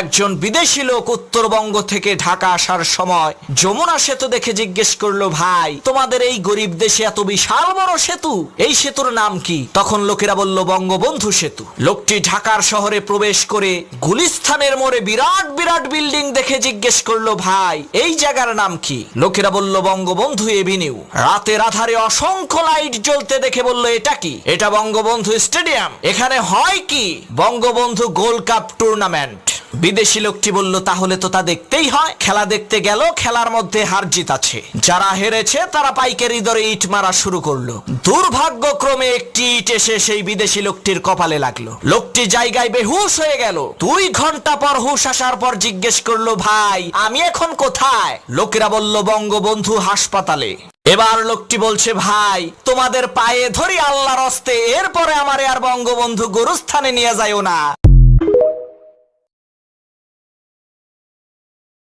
একজন বিদেশি লোক উত্তরবঙ্গ থেকে ঢাকা আসার সময় যমুনা সেতু দেখে জিজ্ঞেস করলো, ভাই তোমাদের এই গরিব দেশে এত বিশাল বড় সেতু, এই সেতুর নাম কি? তখন লোকেরা বলল বঙ্গবন্ধু সেতু। লোকটি ঢাকার শহরে প্রবেশ করে গুলিস্তানের মোড়ে বিরাট বিরাট বিল্ডিং দেখে জিজ্ঞেস করলো, ভাই এই জায়গার নাম কি? লোকেরা বলল বঙ্গবন্ধু এভিনিউ। রাতের আধারে অসংখ্য লাইট জ্বলতে দেখে বলল, এটা কি? এটা বঙ্গবন্ধু স্টেডিয়াম। এখানে হয় কি? Bangabandhu gold cup tournament. বিদেশি লোকটি বলল, তাহলে তো তা দেখতেই হয়। খেলা দেখতে গেল, খেলার মধ্যে হার জিত আছে। যারা হেরেছে তারা পাইকারি দরে ইট মারা শুরু করলো। দুর্ভাগ্যক্রমে একটি ইট এসে সেই বিদেশি লোকটির কপালে লাগলো। লোকটি জায়গায় বেহুশ হয়ে গেল। 2 ঘন্টা পর হুশ আসার পর জিজ্ঞেস করলো, ভাই আমি এখন কোথায়? লোকেরা বলল বঙ্গবন্ধু হাসপাতালে। এবার লোকটি বলছে, ভাই তোমাদের পায়ে ধরি আল্লাহর হস্তে, এরপরে আমারে আর বঙ্গবন্ধু গোরস্থানে নিয়ে যাইও না।